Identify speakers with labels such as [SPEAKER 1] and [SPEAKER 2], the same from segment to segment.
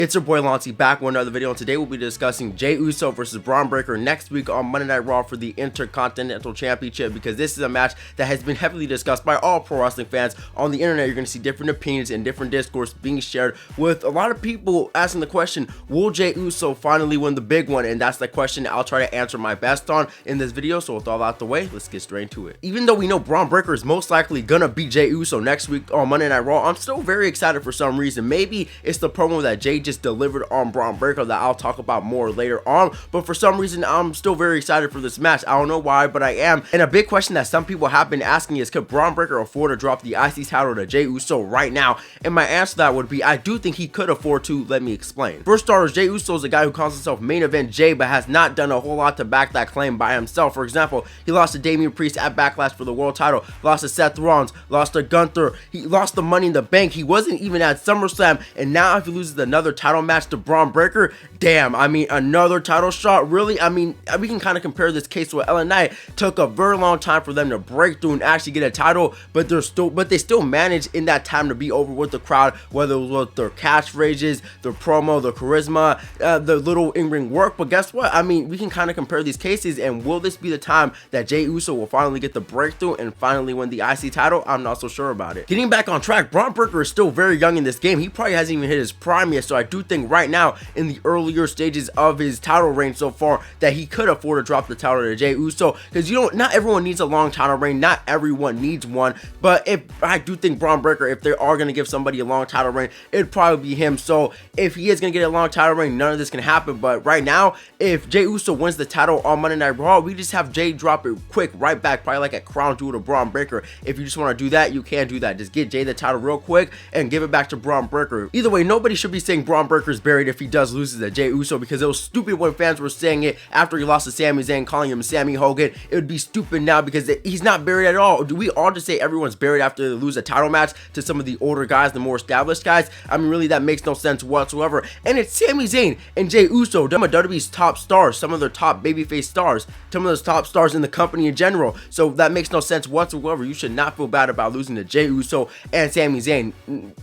[SPEAKER 1] It's your boy Lancy back with another video, and today we'll be discussing Jey Uso versus Bron Breakker next week on Monday Night Raw for the Intercontinental Championship, because this is a match that has been heavily discussed by all pro wrestling fans on the internet. You're going to see different opinions and different discourse being shared, with a lot of people asking the question, will Jey Uso finally win the big one? And that's the question I'll try to answer my best on in this video. So with all out the way, let's get straight into it. Even though we know Bron Breakker is most likely gonna beat Jey Uso next week on Monday Night Raw, I'm still very excited for some reason. Maybe it's the promo that Jey just delivered on Bron Breakker that I'll talk about more later on, but for some reason I'm still very excited for this match. I don't know why, but I am. And a big question that some people have been asking is, could Bron Breakker afford to drop the IC title to Jey Uso right now? And my answer to that would be, I do think he could afford to. Let me explain. First starters, Jey Uso is a guy who calls himself main event Jey, but has not done a whole lot to back that claim by himself. For example, he lost to Damian Priest at Backlash for the world title, lost to Seth Rollins, lost to Gunther, he lost the Money in the Bank, he wasn't even at SummerSlam, and now if he loses another title match to Bron Breakker, damn, I mean, another title shot, really? I mean, we can kind of compare this case with LA Knight. Took a very long time for them to break through and actually get a title, but they still managed in that time to be over with the crowd, whether it was with their catchphrases, their promo, their charisma, the little in-ring work. But guess what? I mean, we can kind of compare these cases, and will this be the time that Jey Uso will finally get the breakthrough and finally win the IC title? I'm not so sure about it. Getting back on track, Bron Breakker is still very young in this game. He probably hasn't even hit his prime yet, so I do think right now, in the earlier stages of his title reign so far, that he could afford to drop the title to Jey Uso, because not everyone needs a long title reign, not everyone needs one. But if I do think Bron Breakker, if they are going to give somebody a long title reign, it'd probably be him. So if he is going to get a long title reign, none of this can happen. But right now, if Jey Uso wins the title on Monday Night Raw, we just have Jey drop it quick right back, probably like a crown jewel to Bron Breakker. If you just want to do that, you can do that. Just get Jey the title real quick and give it back to Bron Breakker. Either way, nobody should be saying Bron Breakker is buried if he does lose to Jey Uso, because it was stupid when fans were saying it after he lost to Sami Zayn, calling him Sammy Hogan. It would be stupid now because he's not buried at all. Do we all just say everyone's buried after they lose a title match to some of the older guys, the more established guys? I mean, really, that makes no sense whatsoever. And it's Sami Zayn and Jey Uso, some of WWE's top stars, some of their top babyface stars, some of those top stars in the company in general. So that makes no sense whatsoever. You should not feel bad about losing to Jey Uso and Sami Zayn.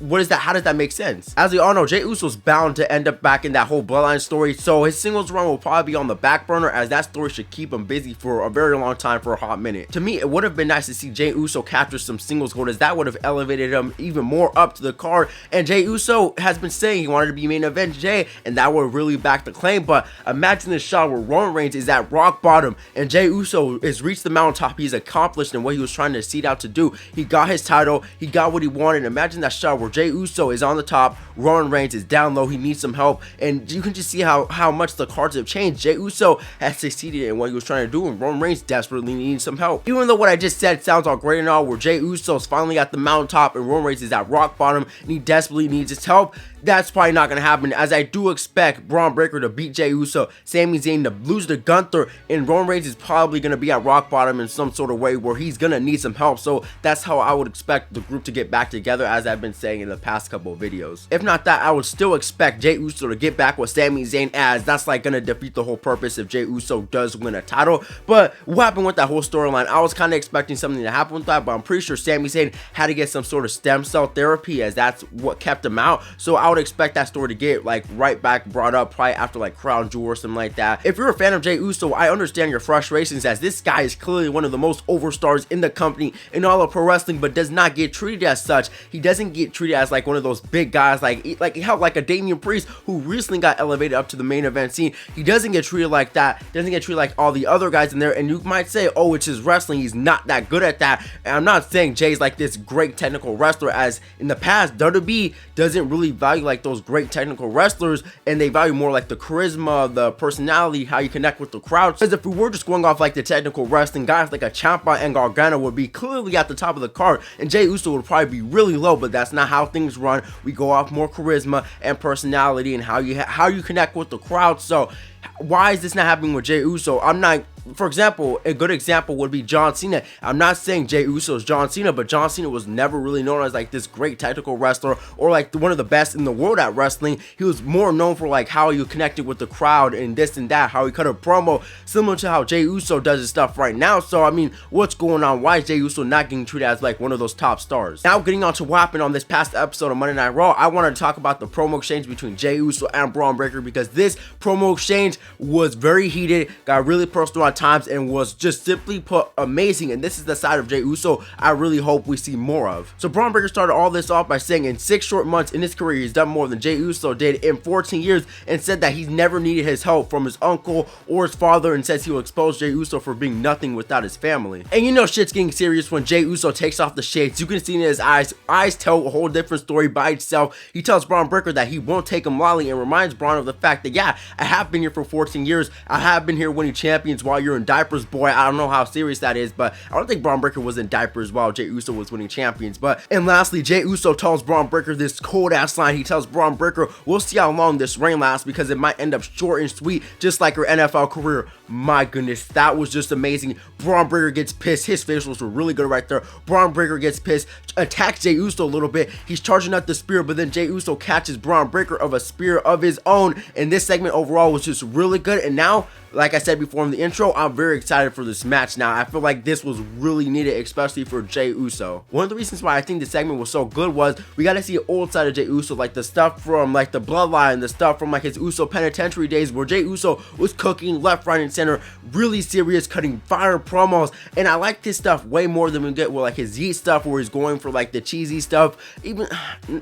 [SPEAKER 1] What is that? How does that make sense? As we all know, Jey Uso's bound to end up back in that whole bloodline story, so his singles run will probably be on the back burner, as that story should keep him busy for a very long time, for a hot minute. To me, it would have been nice to see Jey Uso capture some singles gold, as that would have elevated him even more up to the card. And Jey Uso has been saying he wanted to be main event Jey, and that would really back the claim. But imagine this shot where Roman Reigns is at rock bottom and Jey Uso has reached the mountaintop. He's accomplished in what he was trying to seek out to do. He got his title, he got what he wanted. Imagine that shot where Jey Uso is on the top, Roman Reigns is down low, he needs some help, and you can just see how much the cards have changed. Jey Uso has succeeded in what he was trying to do, and Roman Reigns desperately needs some help. Even though what I just said sounds all great and all, where Jey Uso's finally at the mountaintop and Roman Reigns is at rock bottom and he desperately needs his help, that's probably not going to happen, as I do expect Bron Breakker to beat Jey Uso, Sami Zayn to lose to Gunther, and Roman Reigns is probably going to be at rock bottom in some sort of way where he's going to need some help. So that's how I would expect the group to get back together, as I've been saying in the past couple of videos. If not that, I would still expect Jey Uso to get back with Sami Zayn, as that's like going to defeat the whole purpose if Jey Uso does win a title. But what happened with that whole storyline? I was kind of expecting something to happen with that, but I'm pretty sure Sami Zayn had to get some sort of stem cell therapy, as that's what kept him out. So I would expect that story to get like right back brought up probably after like crown jewel or something like that. If you're a fan of Jey Uso, I understand your frustrations, as this guy is clearly one of the most over stars in the company in all of pro wrestling, but does not get treated as such. He doesn't get treated as like one of those big guys, like a Damian Priest, who recently got elevated up to the main event scene. He doesn't get treated like that, doesn't get treated like all the other guys in there. And you might say, oh, it's his wrestling, he's not that good at that. And I'm not saying Jey's like this great technical wrestler, as in the past WWE doesn't really value like those great technical wrestlers, and they value more like the charisma, the personality, how you connect with the crowd. Because if we were just going off like the technical wrestling, guys like a Ciampa and Gargano would be clearly at the top of the card, and Jey Uso would probably be really low. But that's not how things run. We go off more charisma and personality and how you connect with the crowd. So why is this not happening with Jey Uso? I'm not for example, a good example would be John Cena. I'm not saying Jey Uso is John Cena, but John Cena was never really known as like this great technical wrestler or like one of the best in the world at wrestling. He was more known for like how he connected with the crowd and this and that, how he cut a promo, similar to how Jey Uso does his stuff right now. So I mean, what's going on? Why is Jey Uso not getting treated as like one of those top stars? Now getting on to what happened on this past episode of Monday Night Raw, I wanted to talk about the promo exchange between Jey Uso and Bron Breakker, because this promo exchange was very heated, got really personal at times, and was just simply put amazing. And this is the side of Jey Uso I really hope we see more of. So Bron Breakker started all this off by saying in 6 short months in his career he's done more than Jey Uso did in 14 years, and said that he's never needed his help from his uncle or his father, and says he will expose Jey Uso for being nothing without his family. And you know shit's getting serious when Jey Uso takes off the shades. You can see in his eyes tell a whole different story by itself. He tells Bron Breakker that he won't take him lightly, and reminds Bron of the fact that, yeah, I have been here for 14 years. I have been here winning champions while you're in diapers, boy. I don't know how serious that is, but I don't think Bron Breakker was in diapers while Jey Uso was winning champions. And lastly, Jey Uso tells Bron Breakker this cold ass line. He tells Bron Breakker, we'll see how long this reign lasts, because it might end up short and sweet, just like her NFL career. My goodness, that was just amazing. Bron Breakker gets pissed. His facials were really good right there. Bron Breakker gets pissed, attacks Jey Uso a little bit. He's charging up the spear, but then Jey Uso catches Bron Breakker of a spear of his own. And this segment overall was just really good. And now, like I said before in the intro, I'm very excited for this match now. I feel like this was really needed, especially for Jey Uso. One of the reasons why I think this segment was so good was we got to see an old side of Jey Uso, like the stuff from like the bloodline, the stuff from like his Uso penitentiary days, where Jey Uso was cooking left, right, and center, really serious, cutting fire promos. And I like this stuff way more than we get with like his Yeet stuff, where he's going for like the cheesy stuff. Even,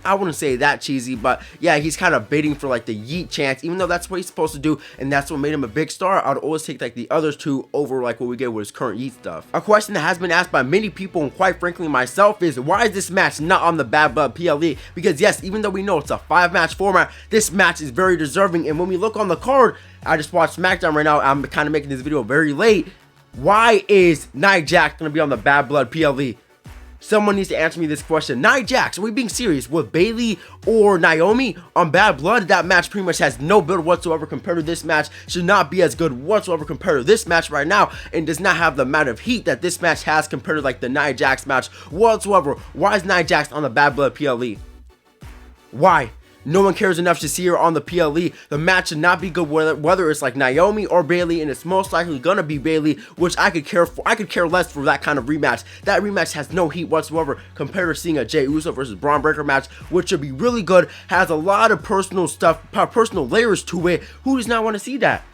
[SPEAKER 1] I wouldn't say that cheesy, but yeah, he's kind of baiting for like the Yeet chance, even though that's what he's supposed to do, and that's what made him a big star. I'd always take like the others two over like what we get with his current Yeet stuff. A question that has been asked by many people, and quite frankly myself, is why is this match not on the Bad Blood PLE? Because yes, even though we know it's a 5-match format, this match is very deserving. And when we look on the card, I just watched SmackDown right now. I'm kind of making this video very late. Why is Nia Jax going to be on the Bad Blood PLE? Someone needs to answer me this question. Nia Jax, are we being serious? With Bayley or Naomi on Bad Blood, that match pretty much has no build whatsoever compared to this match. Should not be as good whatsoever compared to this match right now, and does not have the amount of heat that this match has compared to like the Nia Jax match whatsoever. Why is Nia Jax on the Bad Blood PLE? Why? No one cares enough to see her on the PLE. The match should not be good whether it's like Naomi or Bayley, and it's most likely gonna be Bayley, which I could care less for that kind of rematch. That rematch has no heat whatsoever compared to seeing a Jey Uso versus Bron Breakker match, which should be really good, has a lot of personal stuff, personal layers to it. Who does not want to see that?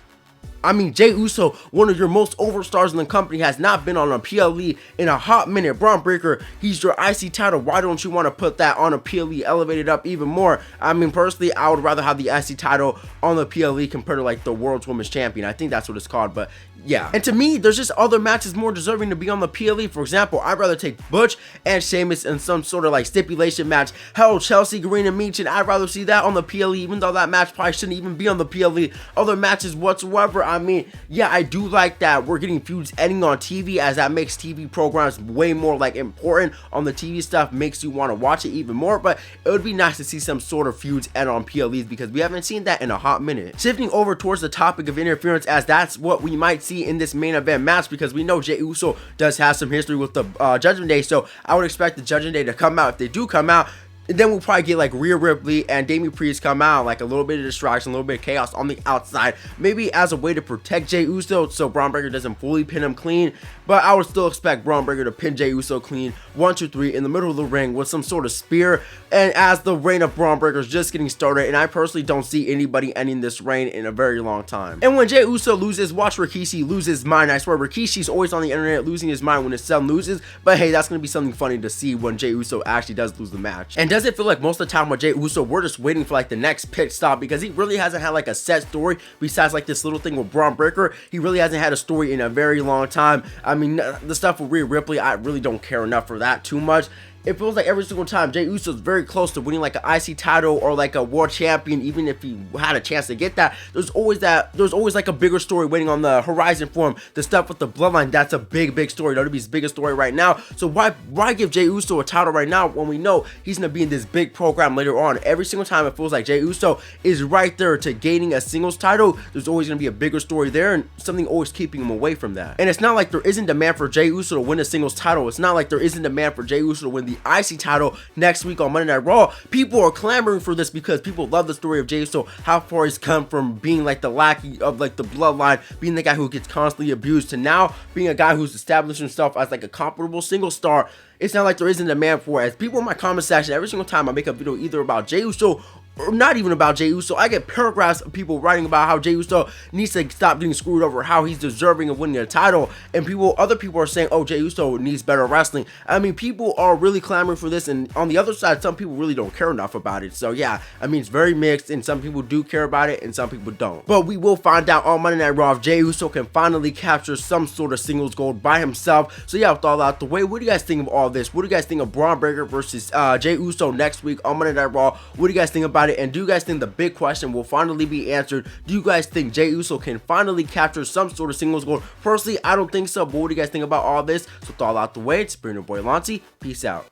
[SPEAKER 1] I mean, Jey Uso, one of your most over stars in the company, has not been on a PLE in a hot minute. Bron Breakker, he's your IC title. Why don't you want to put that on a PLE, elevate it up even more? I mean, personally, I would rather have the IC title on the PLE compared to like the World's Women's Champion. I think that's what it's called, but yeah. And to me, there's just other matches more deserving to be on the PLE. For example, I'd rather take Butch and Sheamus in some sort of like stipulation match. Hell, Chelsea Green and Meechin, I'd rather see that on the PLE, even though that match probably shouldn't even be on the PLE. Other matches whatsoever, I mean, yeah, I do like that we're getting feuds ending on TV, as that makes TV programs way more like important on the TV stuff, makes you want to watch it even more. But it would be nice to see some sort of feuds end on PLEs, because we haven't seen that in a hot minute. Shifting over towards the topic of interference, as that's what we might see in this main event match, because we know Jey Uso does have some history with the Judgment Day, so I would expect the Judgment Day to come out. If they do come out, and then we'll probably get like Rhea Ripley and Damian Priest come out, like a little bit of distraction, a little bit of chaos on the outside, maybe as a way to protect Jey Uso so Bron Breakker doesn't fully pin him clean. But I would still expect Bron Breakker to pin Jey Uso clean 1, 2, 3 in the middle of the ring with some sort of spear. And as the reign of Bron Breakker is just getting started, and I personally don't see anybody ending this reign in a very long time. And when Jey Uso loses, watch Rikishi lose his mind. I swear, Rikishi's always on the internet losing his mind when his son loses, but hey, that's gonna be something funny to see when Jey Uso actually does lose the match. And does it feel like most of the time with Jey Uso, we're just waiting for like the next pit stop, because he really hasn't had like a set story besides like this little thing with Bron Breakker. He really hasn't had a story in a very long time. I mean, the stuff with Rhea Ripley, I really don't care enough for that too much. it feels like every single time Jey Uso is very close to winning like an IC title or like a world champion, even if he had a chance to get that, there's always like a bigger story waiting on the horizon for him. The stuff with the bloodline, that's a big story. WWE's biggest story right now. So why give Jey Uso a title right now when we know he's gonna be in this big program later on? Every single time it feels like Jey Uso is right there to gaining a singles title, there's always gonna be a bigger story there and something always keeping him away from that. And it's not like there isn't demand for Jey Uso to win a singles title. It's not like there isn't demand for Jey Uso to win the IC title next week on Monday Night Raw. People are clamoring for this because people love the story of Jey Uso, how far he's come from being like the lackey of like the bloodline, being the guy who gets constantly abused, to now being a guy who's established himself as like a comparable single star. It's not like there isn't demand for it. As people in my comment section, every single time I make a video either about Jey Uso or not even about Jey Uso, I get paragraphs of people writing about how Jey Uso needs to stop getting screwed over, how he's deserving of winning a title, and other people are saying, oh, Jey Uso needs better wrestling. I mean, people are really clamoring for this, and on the other side, some people really don't care enough about it. So yeah, I mean, it's very mixed, and some people do care about it, and some people don't. But we will find out on Monday Night Raw if Jey Uso can finally capture some sort of singles gold by himself. So yeah, with all out the way, what do you guys think of all this? What do you guys think of Bron Breakker versus Jey Uso next week on Monday Night Raw? What do you guys think about it? And do you guys think the big question will finally be answered? Do you guys think Jey Uso can finally capture some sort of singles gold? Personally, I don't think so, but what do you guys think about all this? So with all out the way, it's been your boy Lonzy. Peace out.